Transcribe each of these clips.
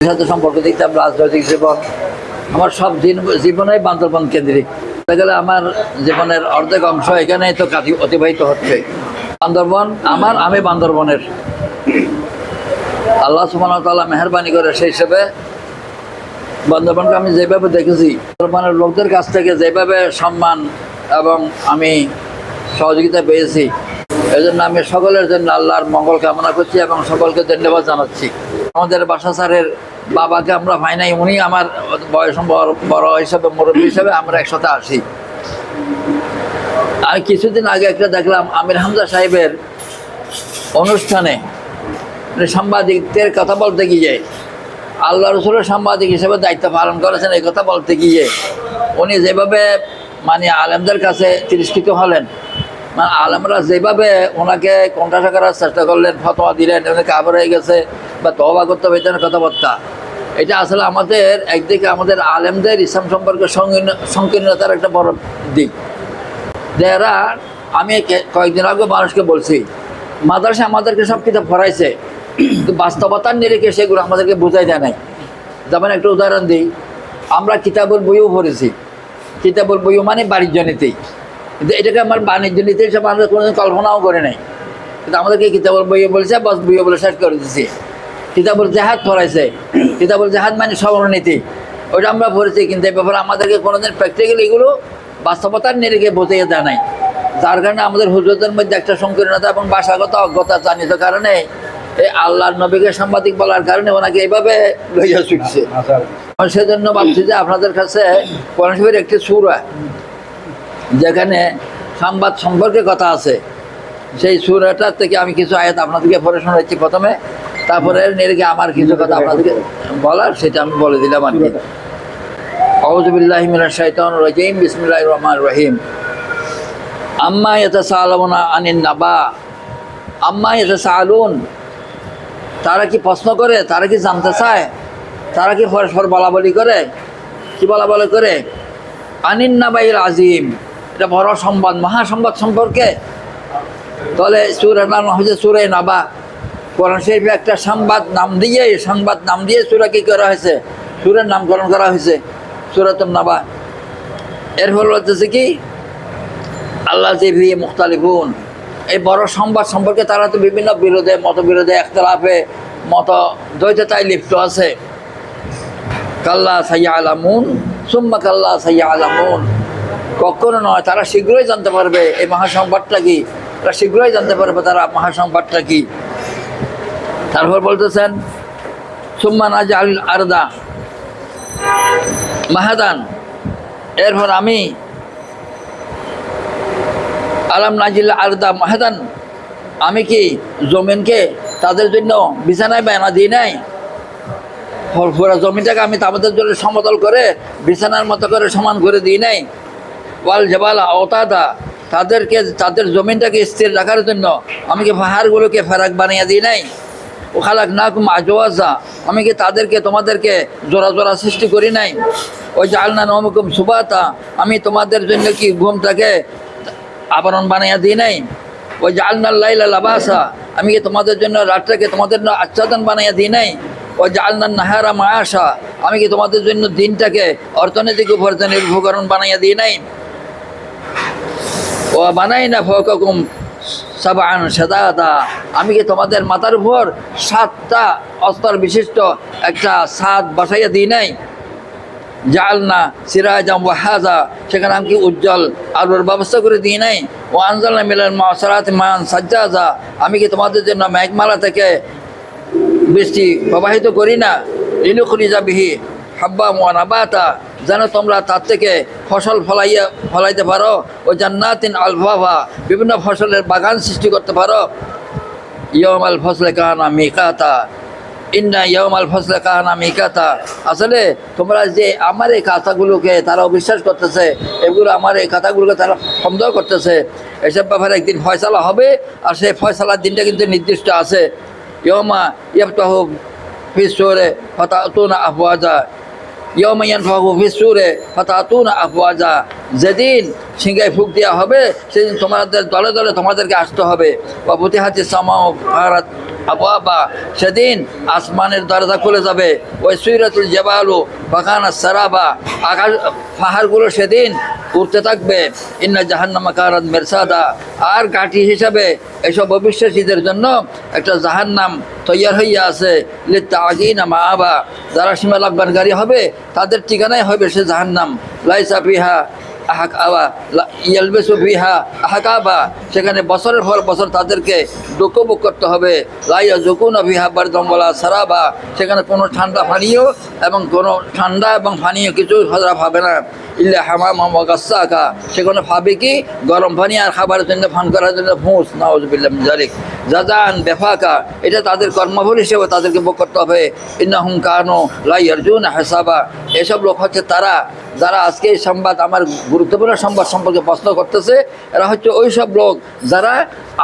সাথে সম্পর্ক দেখতাম, রাজনৈতিক জীবন, আমার সব জীবনেই বান্দরবন কেন্দ্রিক। গেলে আমার জীবনের অর্ধেক অংশ এখানেই তো অতিবাহিত হচ্ছে। বান্দরবন আমার, আমি বান্দরবনের। আল্লাহ সুবহানাহু ওয়া তাআলা মেহেরবানি করে সেই হিসেবে বান্দরবনকে আমি যেভাবে দেখেছি, বান্দরবনের লোকদের কাছ থেকে যেভাবে সম্মান এবং আমি সহযোগিতা পেয়েছি, এই জন্য আমি সকলের জন্য আল্লাহর মঙ্গল কামনা করছি এবং সকলকে ধন্যবাদ জানাচ্ছি। আমাদের বাসা স্যারের বাবাকে আমরা পাই নাই, উনি আমার বয়স বড় হিসাবে, মুরব্বী হিসাবে আমরা একসাথে আসি। আর কিছুদিন আগে একটা দেখলাম আমির হামজা সাহেবের অনুষ্ঠানে সাংবাদিকদের কথা বলতে গিয়ে, আল্লাহ রসুলের সাংবাদিক হিসেবে দায়িত্ব পালন করেছেন, এই কথা বলতে গিয়ে উনি যেভাবে মানে আলেমদের কাছে তিরস্কৃত হলেন, মানে আলেমরা যেভাবে ওনাকে কণ্ঠাসা করার চেষ্টা করলেন, ফতোয়া দিলেন, উনি কাবর হয়ে গেছে বা তওবা করতে হবে, এটা কথাবার্তা। এটা আসলে আমাদের একদিকে আমাদের আলেমদের ইসলাম সম্পর্কে সংকীর্ণতার একটা বড় দিক। যারা আমি কয়েকদিন আগে মানুষকে বলছি, মাদ্রাসা আমাদেরকে সব কিতাব পড়াইছে, কিন্তু বাস্তবতার নিরিখে সেগুলো আমাদেরকে বোঝাই দেয় নাই। যেমন একটা উদাহরণ দিই, আমরা কিতাবুল বইও পড়েছি, কিতাবুল বইও মানে বাণিজ্য নীতি, কিন্তু এটাকে আমার বাণিজ্য নীতি হিসেবে আমরা কোনোদিন কল্পনাও করে নাই। কিন্তু আমাদেরকে কিতাবুল বইও বলেছে, বাস বইও বলে শেষ করে দিচ্ছি। কিতাবুল জাহাদ পড়াইছে, কিতাবুল জাহাদ মানে সমরনীতি, ওইটা আমরা পড়েছি, কিন্তু এই ব্যাপারে আমাদেরকে কোনোদিন প্র্যাকটিক্যালি এগুলো বাস্তবতার নিরিখে বোঝাইয়ে দেয় নাই। যার কারণে আমাদের হুজুরদের মধ্যে একটা সংকীর্ণতা এবং ভাষাগত অজ্ঞতা জানিত কারণে এই আল্লাহর নবীকে সাংবাদিক বলার কারণে ওনাকে এইভাবে লইয়া ছুটছে। সেজন্য ভাবছি যে আপনাদের কাছে কোরআন শরীফের একটি সূরা যেখানে সংবাদ সম্পর্কে কথা আছে, সেই সূরাটার থেকে আমি কিছু আয়াত আপনাদেরকে পড়ে শোনাচ্ছি প্রথমে, তারপরে নিরিখে আমার কিছু কথা আপনাদেরকে বলার, সেটা আমি বলে দিলাম আর কি। আউযু বিল্লাহি মিনাশ শাইতানির রাজিম, বিসমিল্লাহির রহমানির রহিম। আম্মা ইয়াতাসাআলুনা আনিন নাবা, আম্মা ইয়াতাসাআলুন, তারা কি প্রশ্ন করে, তারা কি জানতে চায়, তারা কি পরস্পর বলাবলি করে, কি বলাবলি করে? আনিন নাবাইল আজিম, এটা বড় সংবাদ, মহাসংবাদ সম্পর্কে। তাহলে সূরার নাম হচ্ছে সূরা নাবা। কোরআন শরীফে একটা সংবাদ নাম দিয়ে সূরা কি করা হয়েছে, সূরার নামকরণ করা হয়েছে, সূরাতুন নাবা। এর ফলে হচ্ছে কি, আল্লাহ ফিহি মুখতালিফুন, এই বড় সংবাদ সম্পর্কে তারা তো বিভিন্ন বিরোধে, মতবিরোধে, একতলাফে, মত দ্বৈততায় লিপ্ত আছে। কাল্লা সাইয়ালামুন সুম্মা কাল্লা সাইয়ালামুন, কখনো নয়, তারা শীঘ্রই জানতে পারবে এই মহাসংবাদটা কি, তারা শীঘ্রই জানতে পারবে তারা মহাসংবাদটা কি। তারপর বলতেছেন সুম্মা নাজআল আরদা মাহাদান, এরপর আমি আলাম নাজিল আরদা মাহাদান, আমি কি জমিনকে তাদের জন্য বিছানায় বানা দিই নাই, পুরো জমিটাকে আমি তাদের জন্য সমতল করে বিছানার মতো করে সমান করে দিই নাই। ওয়াল জাবালা আওতাদা, তাদের জমিনটাকে স্থির রাখার জন্য আমি কি পাহাড়গুলোকে ফারাক বানিয়ে দিই নাই। ও খালাকনাকুম আজওয়াজা, আমি কি তোমাদেরকে জোড়া জোড়া সৃষ্টি করি নাই। ওই জাআলনা নওমাকুম সুবাতা, আমি তোমাদের জন্য কি ঘুমটাকে আবরণ বানিয়ে দিই নাই। ওই জাআলনাল লাইলা লাবাসা, আমি কি তোমাদের জন্য রাতটাকে তোমাদের জন্য আচ্ছাদন বানিয়ে দিই নাই। ওই জাআলনান নাহারা মাআশা, আমি কি তোমাদের জন্য দিনটাকে অর্থনৈতিক উপার্জনের উপকরণ বানিয়ে দিই নাই। ও বানাইনা ফাওকাকুম সাবআন শাদাদা, আমি কি তোমাদের মাথার উপর 7টা অস্তর বিশিষ্ট একটা ছাদ বসাইয়া দিই নাই। জাআলনা সিরাজাম ওয়াহাজা, সেখানে আমি কি উজ্জ্বল আলোর ব্যবস্থা করে দিই নাই। ও আনজালনা মিনাল মুআসিরাতি মান সাজ্জাজা, আমি কি তোমাদের জন্য মেঘমালা থেকে বৃষ্টি প্রবাহিত করি না। লিনুখরিজা বিহি হাব্বা ওয়া নাবাতা, যেন তোমরা তার থেকে ফসল ফলাইতে পারো। ও জান্নাতিন আলফাফা, বিভিন্ন ফসলের বাগান সৃষ্টি করতে পারো। ইয়াউমাল ফসলে কানা মিকাতা, ইন্না ইয়াউমাল ফসলে কানা মিকাতা, আসলে তোমরা যে আমার এই কথাগুলোকে তারা অবিশ্বাস করতেছে, এগুলো আমার এই কথাগুলোকে তারা সন্দেহ করতেছে, এসব ব্যাপারে একদিন ফয়সালা হবে, আর সেই ফয়সালার দিনটা কিন্তু নির্দিষ্ট আছে। ইয়াউমা ইয়াফতাহু ফিস সূরে ফাতাতুনা আফওয়াজা, ইয়াউমা ইয়ানফাহু ফিস সূরে ফাতাতুনা আফওয়াজা, যেদিন সিংহায় ফুঁক দেওয়া হবে সেদিন তোমাদের দলে দলে তোমাদেরকে আসতে হবে। বা ফুতিহাতিস সামাউ আবওয়াবা, সেদিন আসমানের দরজা খুলে যাবে। ওই সুইরাতুল জাবালু ফাকানা সারাবা, আকাশ পাহাড়গুলো সেদিন উঠতে থাকবে। ইন্না জাহান্নামা কানাত মিরসাদা, আর ঘাঁটি হিসাবে এসব অবিশ্বাসীদের জন্য একটা জাহান্নাম তৈয়ার হইয়া আছে। লিত্তাগিনা মাআবা, যারা সীমা লঙ্ঘনকারী হবে তাদের ঠিকানাই হবে সে জাহান্নাম। লাইসা ফিহা আহাকাবা ইয়ালবেসু ফিহা আহাকাবা, সেখানে বছরের পর বছর তাদেরকে দুঃখ ভোগ করতে হবে। লাইয়া জুকুনা ফিহা বারদাম ওয়ালা সারাবা, সেখানে কোনো ঠান্ডা পানীয় এবং কোনো ঠান্ডা এবং পানীয় কিছু তারা পাবে না। ইল্লা হামামা ওয়া গাসসাকা, সেখানে পাবে কি গরম পানি আর খাবারের জন্য পান করার জন্য ফুঁস, নাউযুবিল্লাহ মিন যালিক। জাযান বেফাকা, এটা তাদের কর্মফল হিসেবে তাদেরকে ভোগ করতে হবে। ইন্নাহুম কানু লা ইয়ারজুনা হিসাবা, এসব লোক হচ্ছে তারা যারা আজকে এই সংবাদ, আমার গুরুত্বপূর্ণ সংবাদ সম্পর্কে প্রশ্ন করতেছে, এরা হচ্ছে ওই সব লোক যারা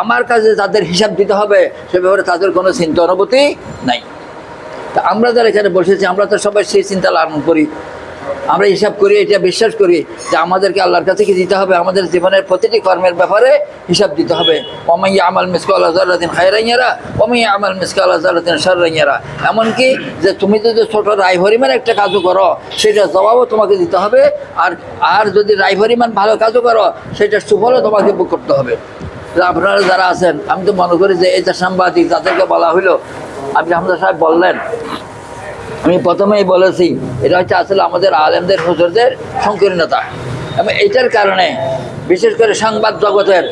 আমার কাছে যাদের হিসাব দিতে হবে সে ব্যাপারে তাদের কোনো চিন্তা অনুভূতি নাই। তা আমরা যারা এখানে বসেছি আমরা তো সবাই সেই চিন্তা লালন করি, আমরা হিসাব করি, এটা বিশ্বাস করি যে আমাদেরকে আল্লাহর কাছে কি দিতে হবে, আমাদের জীবনের প্রতিটি কর্মের ব্যাপারে হিসাব দিতে হবে। ওয়া মান ইয়ামাল মিসকালা যাররাতিন খায়রান ইয়ারা ওয়া মান ইয়ামাল মিসকালা যাররাতিন শাররান ইয়ারা, এমনকি যে তুমি যদি ছোট রায় পরিমাণ একটা কাজও করো সেটার জবাবও তোমাকে দিতে হবে, আর যদি রায় পরিমাণ ভালো কাজও করো সেটার সুফলও তোমাকে ভোগ করতে হবে। আপনারা যারা আছেন, আমি তো মনে করি যে এই যে সাংবাদিক যাদেরকে বলা হইলো, আপনি হামজা সাহেব বললেন, আমি প্রথমেই বলেছি এটা হচ্ছে আসলে আমাদের আলেমদের হুজুরদের সংকীর্ণতা। এবং এইটার কারণে বিশেষ করে সংবাদ জগতের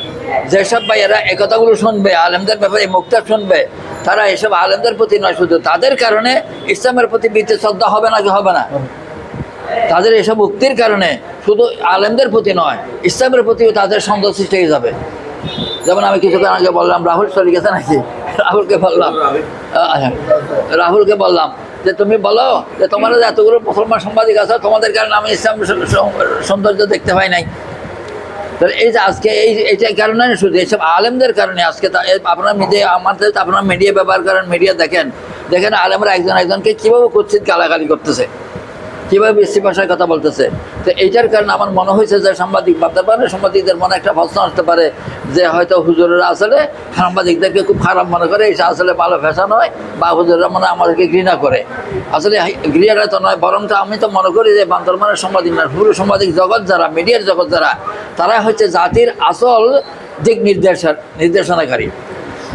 যেসব ভাইয়েরা একথাগুলো শুনবে, আলেমদের ব্যাপারে মুক্তা শুনবে, তারা এসব আলেমদের প্রতি নয়, শুধু তাদের কারণে ইসলামের প্রতি বীতি শ্রদ্ধা হবে নাকি হবে না, তাদের এসব উক্তির কারণে শুধু আলেমদের প্রতি নয় ইসলামের প্রতিও তাদের সন্দেহ সৃষ্টি হয়ে যাবে। যেমন আমি কিছুক্ষণ আগে বললাম, রাহুল চলে গেছে নাকি, রাহুলকে বললাম যে তুমি বলো যে তোমার যে এতগুলো মুসলমান সাংবাদিক আছে তোমাদের কারণে আমি ইসলাম সৌন্দর্য দেখতে পাই নাই। তাহলে এই যে আজকে এইটার কারণে শুধু এইসব আলেমদের কারণে আজকে আপনার মিডিয়া, আমাদের আপনার মিডিয়া ব্যবহার করেন, মিডিয়া দেখেন আলেমরা একজন একজনকে কীভাবে কুৎসিত গালাগালি করতেছে, কীভাবে বিশ্রী ভাষায় কথা বলতেছে। তো এইটার কারণে আমার মনে হয়েছে যে সাংবাদিক ভাবতে পারে, সাংবাদিকদের মনে একটা প্রশ্ন আসতে পারে যে হয়তো হুজুরেরা আসলে সাংবাদিকদেরকে খুব খারাপ মনে করে, এটা আসলে ভালো ফ্যাশন হয়, বা হুজুররা মানে আমাদেরকে ঘৃণা করে। আসলে ঘৃণাটা তো নয়, বরং তো আমি তো মনে করি যে বান্দরবানের সাংবাদিক না, পুরো সাংবাদিক জগৎ যারা, মিডিয়ার জগৎ যারা, তারা হচ্ছে জাতির আসল দিক নির্দেশনাকারী।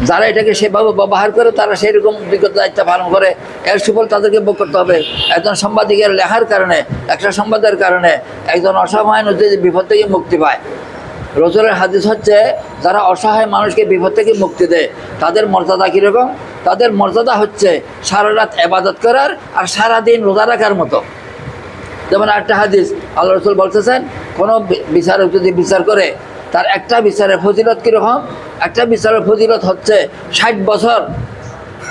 যারা এটাকে সেভাবে ব্যবহার করে তারা সেরকম বিগত দায়িত্ব পালন করে, এর সুফল তাদেরকে ভোগ করতে হবে। একজন সাংবাদিকের লেখার কারণে, একটা সংবাদের কারণে একজন অসহায় যদি বিপদ থেকে মুক্তি পায়। রাসূলের হাদিস হচ্ছে যারা অসহায় মানুষকে বিপদ থেকে মুক্তি দেয় তাদের মর্যাদা কীরকম, তাদের মর্যাদা হচ্ছে সারা রাত ইবাদত করার আর সারাদিন রোজা রাখার মতো। যেমন একটা হাদিস আল্লাহ রাসূল বলতেছেন, কোনো বিচারক যদি বিচার করে তার একটা বিচারের ফজিলত কীরকম, একটা বিচারের ফজিলত হচ্ছে 60 বছর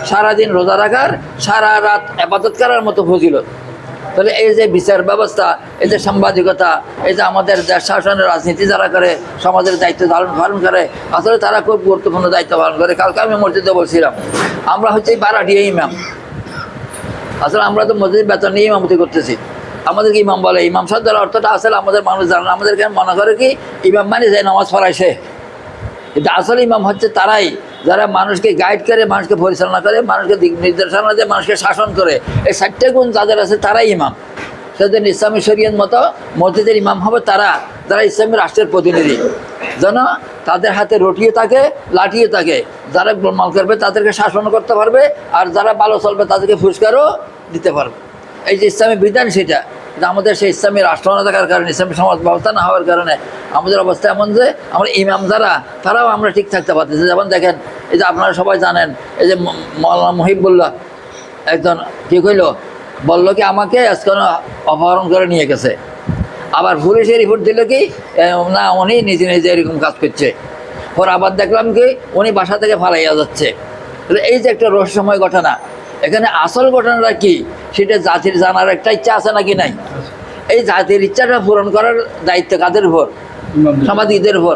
সারাদিন রোজা রাখার, সারা রাত ইবাদত করার মতো ফজিলত। তাহলে এই যে বিচার ব্যবস্থা, এই যে সাংবাদিকতা, এই যে আমাদের দেশ শাসনের রাজনীতি যারা করে, সমাজের দায়িত্ব পালন করে, আসলে তারা খুব গুরুত্বপূর্ণ দায়িত্ব পালন করে। কালকে আমি মসজিদে বলছিলাম, আমরা হচ্ছে ভাড়াটিয়া ইমাম, আসলে আমরা তো মসজিদের বেতন নিয়ে ইমামতি করতেছি। আমাদেরকে ইমাম বলে, ইমাম শব্দের অর্থটা আসলে আমাদের মানুষ জানে না, আমাদেরকে মনে করে কি ইমাম মানে যে নামাজ পড়ায় সে, কিন্তু আসলে ইমাম হচ্ছে তারাই যারা মানুষকে গাইড করে, মানুষকে পরিচালনা করে, মানুষকে দিক নির্দেশনা দেয়, মানুষকে শাসন করে। এই 4টে গুণ যাদের আছে তারাই ইমাম। সেদিন ইসলামী শরীয়ত মতো মসজিদের ইমাম হবে তারা যারা ইসলামী রাষ্ট্রের প্রতিনিধি, যেন তাদের হাতে রটিয়ে থাকে, লাঠিয়ে থাকে। যারা গোলমাল করবে তাদেরকে শাসন করতে পারবে, আর যারা ভালো চলবে তাদেরকে পুরস্কারও দিতে পারবে। এই যে ইসলামী বিধান, সেটা আমাদের সেই ইসলামী রাষ্ট্র না থাকার কারণে, ইসলামী সমাজ ব্যবস্থা না হওয়ার কারণে আমাদের অবস্থা এমন যে আমরা ইমাম যারা তারাও আমরা ঠিক থাকতে পারতেছি। যেমন দেখেন, এই যে আপনারা সবাই জানেন, এই যে মৌলানা মুহিবুল্লাহ একজন কী কইল, বললো কি আমাকে আজকে অপহরণ করে নিয়ে গেছে, আবার পুলিশের রিপোর্ট দিল কি না উনি নিজে নিজে এরকম কাজ করছে। পর আবার দেখলাম কি উনি বাসা থেকে ফালাইয়া যাচ্ছে। এই যে একটা রহস্যময় ঘটনা, এখানে আসল ঘটনাটা কি সেটা জাতির জানার একটা ইচ্ছা আছে নাকি নাই? এই জাতির ইচ্ছাটা পূরণ করার দায়িত্ব কাদের উপর? সাংবাদিকদের উপর।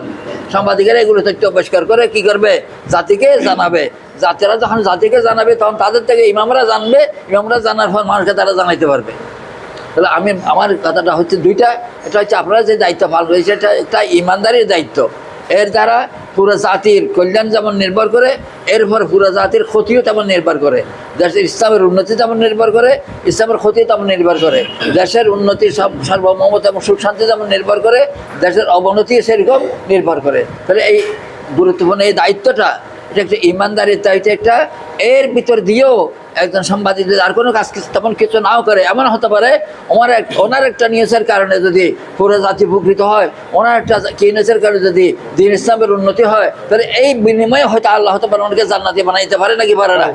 সাংবাদিকেরা এগুলো তথ্য আবিষ্কার করে কি করবে? জাতিকে জানাবে। জাতিরা যখন জাতিকে জানাবে তখন তাদের থেকে ইমামরা জানবে, ইমামরা জানার পর মানুষকে তারা জানাইতে পারবে। তাহলে আমার কথাটা হচ্ছে দুইটা। এটা হচ্ছে আপনারা যে দায়িত্ব পালন করেছে, এটা একটা ইমানদারির দায়িত্ব। এর দ্বারা পুরো জাতির কল্যাণ যেমন নির্ভর করে, এরপর পুরো জাতির ক্ষতিও তেমন নির্ভর করে। দেশের ইসলামের উন্নতি যেমন নির্ভর করে, ইসলামের ক্ষতি তেমন নির্ভর করে। দেশের উন্নতি সার্বভৌমত্ব এবং সুখ শান্তি যেমন নির্ভর করে, দেশের অবনতি সেরকম নির্ভর করে। তাহলে এই গুরুত্বপূর্ণ এই দায়িত্বটা, এটা একটা ইমানদারির দায়িত্ব একটা। এর ভিতর দিয়েও একজন সাংবাদিক যদি আর কোনো কাজ তেমন কিছু নাও করে, এমন হতে পারে ওনার একটা নিউজের কারণে যদি পুরো জাতি উপকৃত হয়, ওনার একটা নিউজের কারণে যদি দিন ইসলামের উন্নতি হয়, তাহলে এই বিনিময়ে হয়তো আল্লাহ হতে পারে ওনাকে জান্নাতি বানাইতে পারে নাকি পারে না।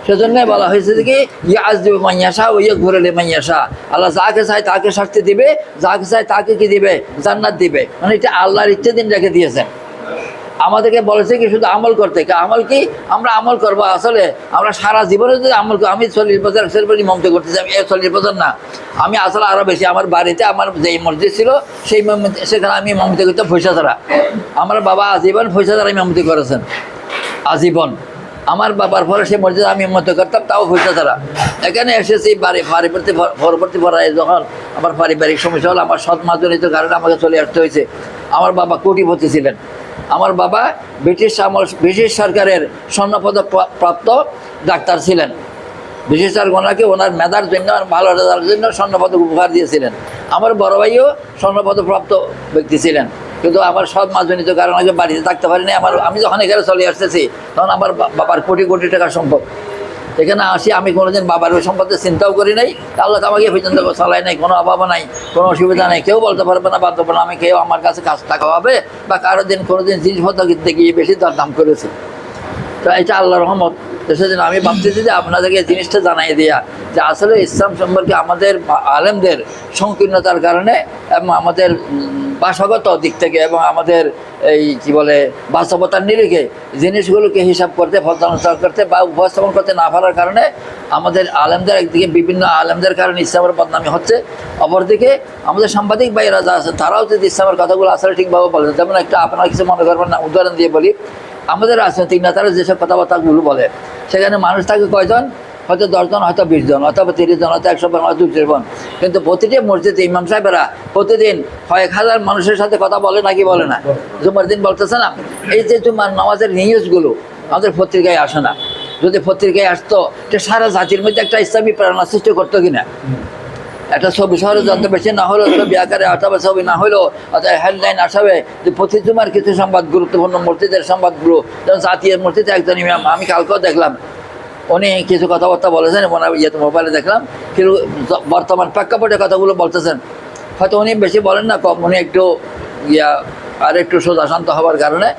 সেজন্যই বলা হয়েছে যে কি আজ দেবে মাইয়াশা ওই ঘুরেলে মাইয়াশা, আল্লাহ যাকে চায় তাকে শাস্তি দিবে, যাকে চায় তাকে কি দিবে, জান্নাত দিবে। মানে এটা আল্লাহর ইচ্ছে দিন রেখে দিয়েছেন। আমাদেরকে বলেছে কি শুধু আমল করতে, আমল কি আমরা আমল করবো, আসলে আমরা সারা জীবনে যদি আমল করি, আমি 40 বছর ইমামতি করতেছি, আমি 40 বছর না, আমি আসলে আরও বেশি। আমার বাড়িতে আমার যেই মসজিদ ছিল সেই সেখানে আমি ইমামতি করতাম পয়সা ছাড়া। আমার বাবা আজীবন পয়সা ছাড়া ইমামতি করেছেন, আজীবন। আমার বাবার পরে সেই মসজিদে আমি ইমামতি করতাম, তাও পয়সা ছাড়া। এখানে এসেছি পরবর্তী পড়ায় যখন আমার পারিবারিক সমস্যা হলো, আমার সৎ মাজনিত কারণে আমাকে চলে আসতে হয়েছে। আমার বাবা কোটিপতি ছিলেন। আমার বাবা ব্রিটিশ সরকারের স্বর্ণপদক প্রাপ্ত ডাক্তার ছিলেন। ব্রিটিশ সরকার ওনাকে ওনার মেধার জন্য, ভালো রেজাল্টের জন্য স্বর্ণপদক উপহার দিয়েছিলেন। আমার বড় ভাইও স্বর্ণপদক প্রাপ্ত ব্যক্তি ছিলেন। কিন্তু আমার সৎ মাজনিত কারণে আগে বাড়িতে থাকতে পারিনি। আমি যখন এখানে চলে আসতেছি, তখন আমার বাবার কোটি কোটি টাকার সম্পদ। এখানে আসি, আমি কোনোদিন বাবার ওই সম্পর্কে চিন্তাও করি নাই। আল্লাহ আমাকে পর্যন্ত চালাই নাই, কোনো অভাব নাই, কোনো অসুবিধা নেই। কেউ বলতে পারবে না, বাধ্য না, আমি কেউ আমার কাছে কাজ টাকা হবে বা কোনোদিন জিনিসপত্র কিনতে গিয়ে বেশি দাম করেছে। তো এটা আল্লাহর রহমত। তো সেজন্য আমি ভাবতেছি যে আপনাদেরকে এই জিনিসটা জানাই দেয়া যে আসলে ইসলাম সম্পর্কে আমাদের আলেমদের সংকীর্ণতার কারণে এবং আমাদের ভাষাগত দিক থেকে এবং আমাদের এই কি বলে বাস্তবতার নিরিখে জিনিসগুলোকে হিসাব করতে, পর্যালোচনা করতে বা উপস্থাপন করতে না পারার কারণে আমাদের আলেমদের একদিকে বিভিন্ন আলেমদের কারণে ইসলামের বদনামি হচ্ছে, অপরদিকে আমাদের সাংবাদিক ভাইয়েরা যা আছে তারাও যদি ইসলামের কথাগুলো আসলে ঠিকভাবে বলে। যেমন একটা আপনারা কিছু মনে করবেন না, উদাহরণ দিয়ে বলি, আমাদের রাজনৈতিক নেতারা যেসব কথাবার্তাগুলো বলে, সেখানে মানুষ থাকে কয়জন, হয়তো 10 জন, হয়তো 20 জন, অথবা 30 জন, হয়তো 100 জন, হয়তো 200 জন। কিন্তু প্রতিটি মসজিদে ইমাম সাহেবেরা প্রতিদিন কয়েক হাজার মানুষের সাথে কথা বলে নাকি বলে না? জুমার দিন বলতেছে না? এই যে জুমার নামাজের নিউজগুলো আমাদের পত্রিকায় আসে না। যদি পত্রিকায় আসতো, এটা সারা জাতির মধ্যে একটা ইসলামী প্রেরণা সৃষ্টি করতো কিনা। একটা ছবি শহরে যত বেশি না হলেও ছবি আকারে অথবা ছবি না হলেও অথবা হেডলাইন আসাবে যে প্রতি জুমার কিছু সংবাদ, গুরুত্বপূর্ণ মসজিদের সংবাদগুলো। যেমন জাতীয় মসজিদে একজন ইমাম, আমি কালকেও দেখলাম, উনি কিছু কথাবার্তা বলেছেন, ওনার মোবাইলে দেখলাম, কিন্তু বর্তমান প্রেক্ষাপটে কথাগুলো বলতেছেন। হয়তো উনি বেশি বলেন না, কম, উনি একটু আর একটু সোজা শান্ত হওয়ার কারণে।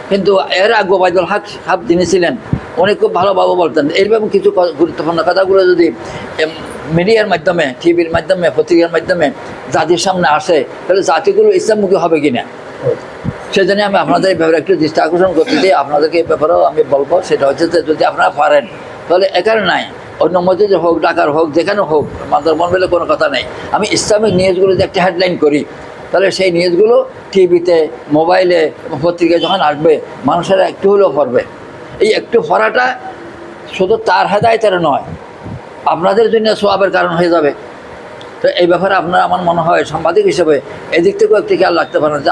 কিন্তু এর আগে ওবায়দুল হক যিনি ছিলেন, উনি খুব ভালোভাবে বলতেন। এইরকম কিছু গুরুত্বপূর্ণ কথাগুলো যদি মিডিয়ার মাধ্যমে, টিভির মাধ্যমে, পত্রিকার মাধ্যমে জাতির সামনে আসে, তাহলে জাতিগুলো ইসলামমুখী হবে কিনা। সেজন্য আমি আপনাদের এই ব্যাপারে একটু দৃষ্টি আকর্ষণ করতেছি। আপনাদেরকে এই ব্যাপারেও আমি বলবো, সেটা হচ্ছে যে যদি আপনারা পারেন তাহলে এখানে নাই, অন্য মসজিদে হোক, ঢাকার হোক, যেখানে হোক, বান্দরবান বলে কোনো কথা নেই, আমি ইসলামিক নিউজগুলো যে একটা হেডলাইন করি, তাহলে সেই নিউজগুলো টিভিতে, মোবাইলে এবং পত্রিকায় যখন আসবে, মানুষেরা একটু হলেও পড়বে। এই একটু পড়াটা শুধু তার হেদায়েতের নয়, আপনাদের জন্য সওয়াবের কারণ হয়ে যাবে। তো এই ব্যাপারে আপনারা, আমার মনে হয় সাংবাদিক হিসেবে এদিক থেকেও একটু খেয়াল রাখতে পারেন যে